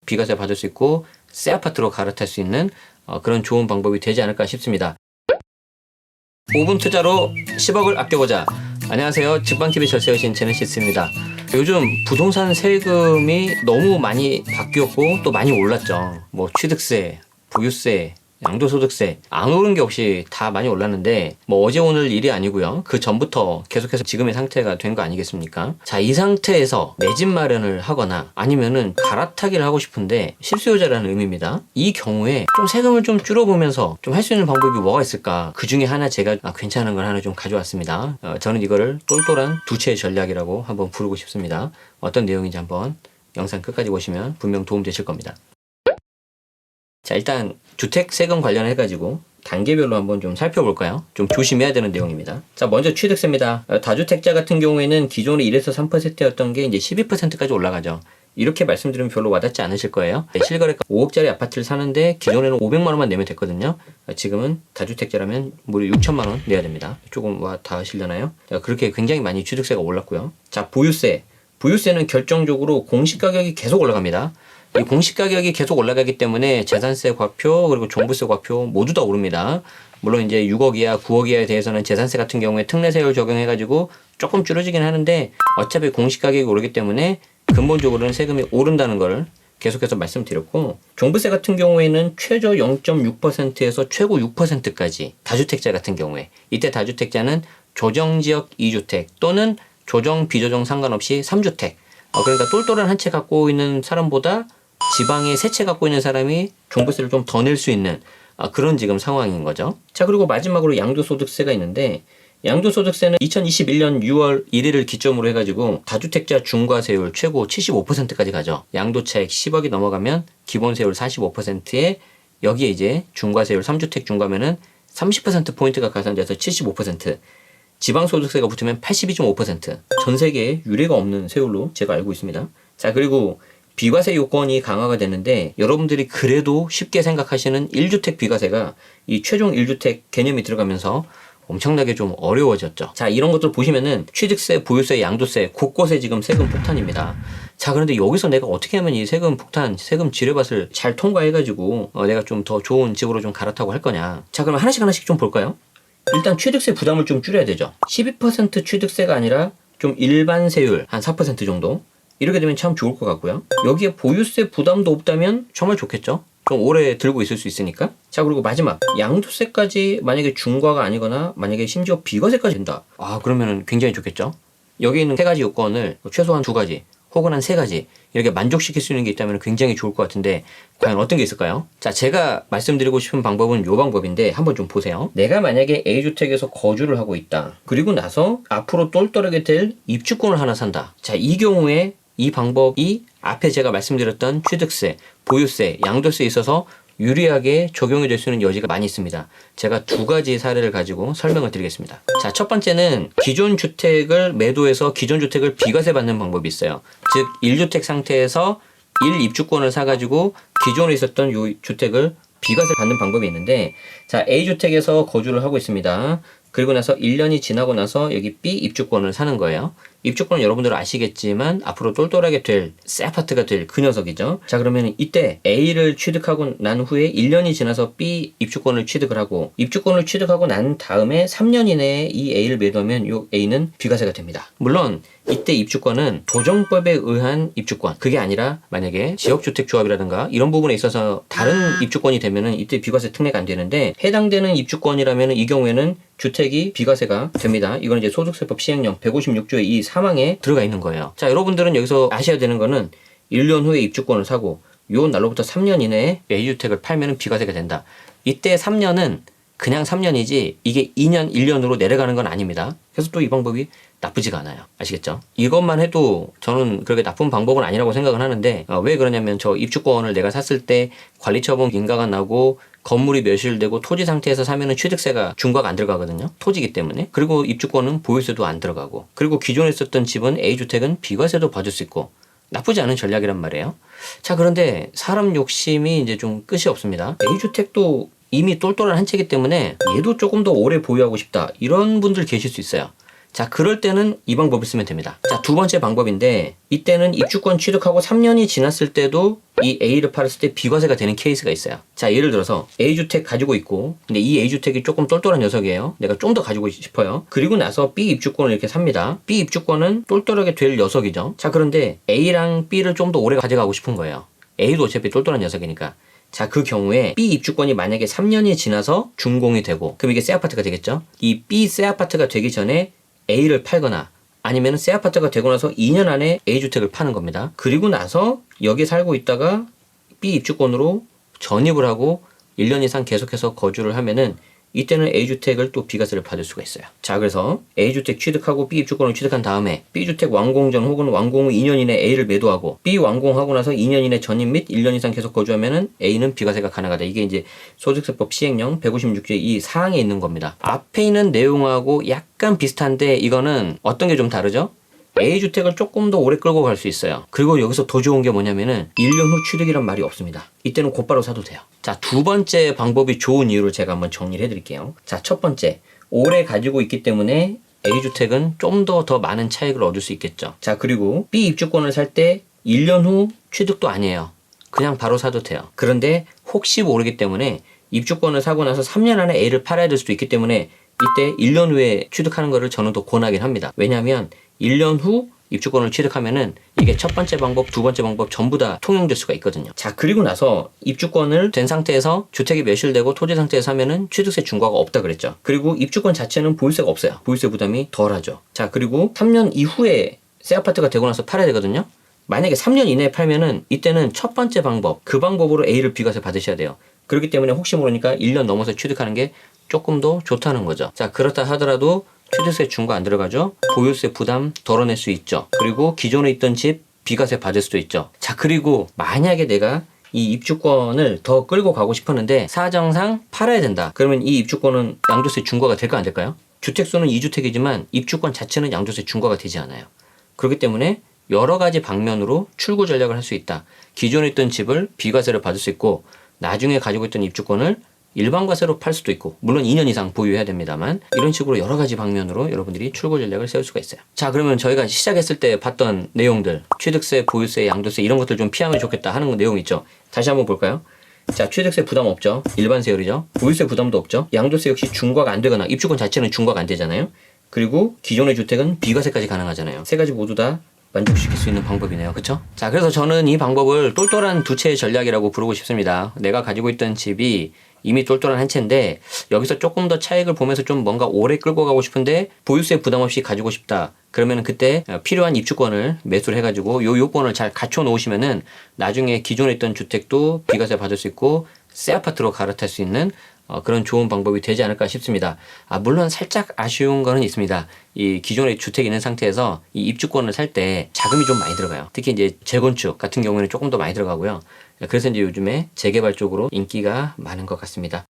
비과세 받을 수 있고 새 아파트로 갈아탈 수 있는 그런 좋은 방법이 되지 않을까 싶습니다. 5분 투자로 10억을 아껴보자. 안녕하세요. 직방TV 절세여신 제네시스입니다. 요즘 부동산 세금이 너무 많이 바뀌었고 또 많이 올랐죠. 뭐 취득세, 보유세, 양도소득세 안 오른 게 없이 다 많이 올랐는데 뭐 어제 오늘 일이 아니고요. 그 전부터 계속해서 지금의 상태가 된 거 아니겠습니까? 자, 이 상태에서 내 집 마련을 하거나 아니면은 갈아타기를 하고 싶은데 실수요자라는 의미입니다. 이 경우에 좀 세금을 좀 줄여보면서 좀 할 수 있는 방법이 뭐가 있을까? 그 중에 하나 제가 괜찮은 걸 하나 좀 가져왔습니다. 저는 이거를 똘똘한 두 채의 전략이라고 한번 부르고 싶습니다. 어떤 내용인지 한번 영상 끝까지 보시면 분명 도움 되실 겁니다. 자, 일단 주택 세금 관련해가지고 단계별로 한번 좀 살펴볼까요? 좀 조심해야 되는 내용입니다. 자, 먼저 취득세입니다. 다주택자 같은 경우에는 기존에 1에서 3%였던 게 이제 12%까지 올라가죠. 이렇게 말씀드리면 별로 와닿지 않으실 거예요. 실거래가 5억짜리 아파트를 사는데 기존에는 500만 원만 내면 됐거든요. 지금은 다주택자라면 무려 6천만 원 내야 됩니다. 조금 와 닿으시려나요? 그렇게 굉장히 많이 취득세가 올랐고요. 자, 보유세. 보유세는 결정적으로 공시가격이 계속 올라갑니다. 이 공시가격이 계속 올라가기 때문에 재산세 과표 그리고 종부세 과표 모두 다 오릅니다. 물론 이제 6억 이하 9억 이하에 대해서는 재산세 같은 경우에 특례세율 적용해가지고 조금 줄어지긴 하는데 어차피 공시가격이 오르기 때문에 근본적으로는 세금이 오른다는 걸 계속해서 말씀드렸고, 종부세 같은 경우에는 최저 0.6%에서 최고 6%까지 다주택자 같은 경우에, 이때 다주택자는 조정지역 2주택 또는 조정 비조정 상관없이 3주택, 그러니까 똘똘한 한 채 갖고 있는 사람보다 지방에 세 채 갖고 있는 사람이 종부세를 좀 더 낼 수 있는 그런 지금 상황인 거죠. 자, 그리고 마지막으로 양도소득세가 있는데, 양도소득세는 2021년 6월 1일을 기점으로 해가지고 다주택자 중과세율 최고 75%까지 가죠. 양도차익 10억이 넘어가면 기본세율 45%에 여기에 이제 중과세율 3주택 중과면은 30%포인트가 가산돼서 75%, 지방소득세가 붙으면 82.5%, 전 세계에 유례가 없는 세율로 제가 알고 있습니다. 자, 그리고 비과세 요건이 강화가 되는데, 여러분들이 그래도 쉽게 생각하시는 1주택 비과세가 이 최종 1주택 개념이 들어가면서 엄청나게 좀 어려워졌죠. 자, 이런 것들 보시면은 취득세, 보유세, 양도세 곳곳에 지금 세금 폭탄입니다. 자, 그런데 여기서 내가 어떻게 하면 이 세금 폭탄, 세금 지뢰밭을 잘 통과해가지고 내가 좀 더 좋은 집으로 좀 갈아타고 할 거냐. 자, 그럼 하나씩 좀 볼까요? 일단 취득세 부담을 좀 줄여야 되죠. 12% 취득세가 아니라 좀 일반 세율 한 4% 정도, 이렇게 되면 참 좋을 것 같고요. 여기에 보유세 부담도 없다면 정말 좋겠죠. 좀 오래 들고 있을 수 있으니까. 자, 그리고 마지막 양도세까지 만약에 중과가 아니거나 만약에 심지어 비과세까지 된다, 그러면은 굉장히 좋겠죠. 여기 있는 세 가지 요건을 최소한 2가지 혹은 한 3가지 이렇게 만족시킬 수 있는 게 있다면 굉장히 좋을 것 같은데, 과연 어떤 게 있을까요? 자, 제가 말씀드리고 싶은 방법은 요 방법인데 한번 좀 보세요. 내가 만약에 A주택에서 거주를 하고 있다. 그리고 나서 앞으로 똘똘하게 될 입주권을 하나 산다. 자, 이 경우에 이 방법이 앞에 제가 말씀드렸던 취득세, 보유세, 양도세에 있어서 유리하게 적용이 될 수 있는 여지가 많이 있습니다. 제가 2가지 사례를 가지고 설명을 드리겠습니다. 자, 첫 번째는 기존 주택을 매도해서 기존 주택을 비과세 받는 방법이 있어요. 즉 1주택 상태에서 1입주권을 사가지고 기존에 있었던 이 주택을 비과세 받는 방법이 있는데, 자, A주택에서 거주를 하고 있습니다. 그리고 나서 1년이 지나고 나서 여기 B 입주권을 사는 거예요. 입주권은 여러분들 아시겠지만 앞으로 똘똘하게 될 새 아파트가 될 그 녀석이죠. 자, 그러면 이때 A를 취득하고 난 후에 1년이 지나서 B 입주권을 취득을 하고, 입주권을 취득하고 난 다음에 3년 이내에 이 A를 매도하면 이 A는 비과세가 됩니다. 물론 이때 입주권은 조정법에 의한 입주권, 그게 아니라 만약에 지역주택조합이라든가 이런 부분에 있어서 다른 입주권이 되면은 이때 비과세 특례가 안 되는데, 해당되는 입주권이라면은 이 경우에는 주택이 비과세가 됩니다. 이건 이제 소득세법 시행령 156조의 이 사망에 들어가 있는 거예요. 자, 여러분들은 여기서 아셔야 되는 거는 1년 후에 입주권을 사고 요 날로부터 3년 이내에 A주택을 팔면 비과세가 된다. 이때 3년은 그냥 3년이지 이게 2년, 1년으로 내려가는 건 아닙니다. 그래서 또 이 방법이 나쁘지가 않아요. 아시겠죠? 이것만 해도 저는 그렇게 나쁜 방법은 아니라고 생각을 하는데, 왜 그러냐면 저 입주권을 내가 샀을 때 관리처분 인가가 나고 건물이 멸실되고 토지 상태에서 사면은 취득세가 중과가 안 들어가거든요. 토지기 때문에. 그리고 입주권은 보유세도 안 들어가고, 그리고 기존에 있었던 집은 A주택은 비과세도 받을 수 있고 나쁘지 않은 전략이란 말이에요. 자, 그런데 사람 욕심이 이제 좀 끝이 없습니다. A주택도 이미 똘똘한 한 채이기 때문에 얘도 조금 더 오래 보유하고 싶다, 이런 분들 계실 수 있어요. 자, 그럴 때는 이 방법을 쓰면 됩니다. 자, 두 번째 방법인데 이때는 입주권 취득하고 3년이 지났을 때도 이 A를 팔았을 때 비과세가 되는 케이스가 있어요. 자, 예를 들어서 A주택 가지고 있고 근데 이 A주택이 조금 똘똘한 녀석이에요. 내가 좀 더 가지고 싶어요. 그리고 나서 B 입주권을 이렇게 삽니다. B 입주권은 똘똘하게 될 녀석이죠. 자, 그런데 A랑 B를 좀 더 오래 가져가고 싶은 거예요. A도 어차피 똘똘한 녀석이니까. 자, 그 경우에 B 입주권이 만약에 3년이 지나서 준공이 되고 그럼 이게 새 아파트가 되겠죠. 이 B 새 아파트가 되기 전에 A를 팔거나 아니면 새 아파트가 되고 나서 2년 안에 A주택을 파는 겁니다. 그리고 나서 여기 살고 있다가 B 입주권으로 전입을 하고 1년 이상 계속해서 거주를 하면은 이때는 A주택을 또 비과세를 받을 수가 있어요. 자, 그래서 A주택 취득하고 B 입주권을 취득한 다음에 B주택 완공 전 혹은 완공 후 2년 이내 A를 매도하고 B 완공하고 나서 2년 이내 전입 및 1년 이상 계속 거주하면은 A는 비과세가 가능하다. 이게 이제 소득세법 시행령 156조의 이 사항에 있는 겁니다. 앞에 있는 내용하고 약간 비슷한데 이거는 어떤 게 좀 다르죠? A주택을 조금 더 오래 끌고 갈 수 있어요. 그리고 여기서 더 좋은 게 뭐냐면은 1년 후 취득이란 말이 없습니다. 이때는 곧바로 사도 돼요. 자, 두 번째 방법이 좋은 이유를 제가 한번 정리를 해드릴게요. 자, 첫 번째, 오래 가지고 있기 때문에 A주택은 좀 더 많은 차익을 얻을 수 있겠죠. 자, 그리고 B 입주권을 살 때 1년 후 취득도 아니에요. 그냥 바로 사도 돼요. 그런데 혹시 모르기 때문에 입주권을 사고 나서 3년 안에 A를 팔아야 될 수도 있기 때문에 이때 1년 후에 취득하는 거를 저는 더 권하긴 합니다. 왜냐하면 1년 후 입주권을 취득하면은 이게 첫 번째 방법, 두 번째 방법 전부 다 통용될 수가 있거든요. 자, 그리고 나서 입주권을 된 상태에서 주택이 매실되고 토지 상태에서 하면은 취득세 중과가 없다 그랬죠. 그리고 입주권 자체는 보유세가 없어요. 보유세 부담이 덜하죠. 자, 그리고 3년 이후에 새 아파트가 되고 나서 팔아야 되거든요. 만약에 3년 이내에 팔면은 이때는 첫 번째 방법, 그 방법으로 A를 비과세 받으셔야 돼요. 그렇기 때문에 혹시 모르니까 1년 넘어서 취득하는 게 조금 더 좋다는 거죠. 자, 그렇다 하더라도 취득세 중과 안 들어가죠. 보유세 부담 덜어낼 수 있죠. 그리고 기존에 있던 집 비과세 받을 수도 있죠. 자, 그리고 만약에 내가 이 입주권을 더 끌고 가고 싶었는데 사정상 팔아야 된다. 그러면 이 입주권은 양도세 중과가 될까 안 될까요? 주택수는 2주택이지만 입주권 자체는 양도세 중과가 되지 않아요. 그렇기 때문에 여러 가지 방면으로 출구 전략을 할 수 있다. 기존에 있던 집을 비과세를 받을 수 있고 나중에 가지고 있던 입주권을 일반 과세로 팔 수도 있고 물론 2년 이상 보유해야 됩니다만 이런 식으로 여러 가지 방면으로 여러분들이 출구 전략을 세울 수가 있어요. 자, 그러면 저희가 시작했을 때 봤던 내용들 취득세, 보유세, 양도세 이런 것들 좀 피하면 좋겠다 하는 내용 있죠. 다시 한번 볼까요? 자, 취득세 부담 없죠. 일반 세율이죠. 보유세 부담도 없죠. 양도세 역시 중과가 안 되거나 입주권 자체는 중과가 안 되잖아요. 그리고 기존의 주택은 비과세까지 가능하잖아요. 세 가지 모두 다 만족시킬 수 있는 방법이네요. 그쵸? 자, 그래서 저는 이 방법을 똘똘한 두 채의 전략이라고 부르고 싶습니다. 내가 가지고 있던 집이 이미 똘똘한 한 채인데 여기서 조금 더 차익을 보면서 좀 뭔가 오래 끌고 가고 싶은데 보유세 부담 없이 가지고 싶다. 그러면 그때 필요한 입주권을 매수를 해가지고 요 요건을 잘 갖춰 놓으시면은 나중에 기존에 있던 주택도 비과세 받을 수 있고 새 아파트로 갈아탈 수 있는 그런 좋은 방법이 되지 않을까 싶습니다. 물론 살짝 아쉬운 거는 있습니다. 이 기존에 주택이 있는 상태에서 이 입주권을 살 때 자금이 좀 많이 들어가요. 특히 이제 재건축 같은 경우에는 조금 더 많이 들어가고요. 그래서 이제 요즘에 재개발 쪽으로 인기가 많은 것 같습니다.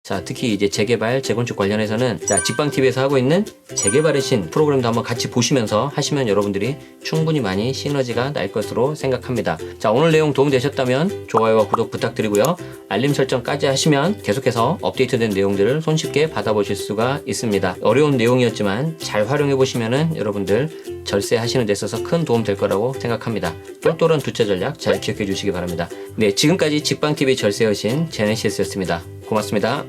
자, 특히 이제 재개발, 재건축 관련해서는 자, 직방TV에서 하고 있는 재개발의 신 프로그램도 한번 같이 보시면서 하시면 여러분들이 충분히 많이 시너지가 날 것으로 생각합니다. 자, 오늘 내용 도움되셨다면 좋아요와 구독 부탁드리고요. 알림 설정까지 하시면 계속해서 업데이트된 내용들을 손쉽게 받아보실 수가 있습니다. 어려운 내용이었지만 잘 활용해 보시면은 여러분들 절세 하시는 데 있어서 큰 도움 될 거라고 생각합니다. 똘똘한 두채 전략 잘 기억해 주시기 바랍니다. 네, 지금까지 직방TV 절세 여신 제네시스였습니다. 고맙습니다.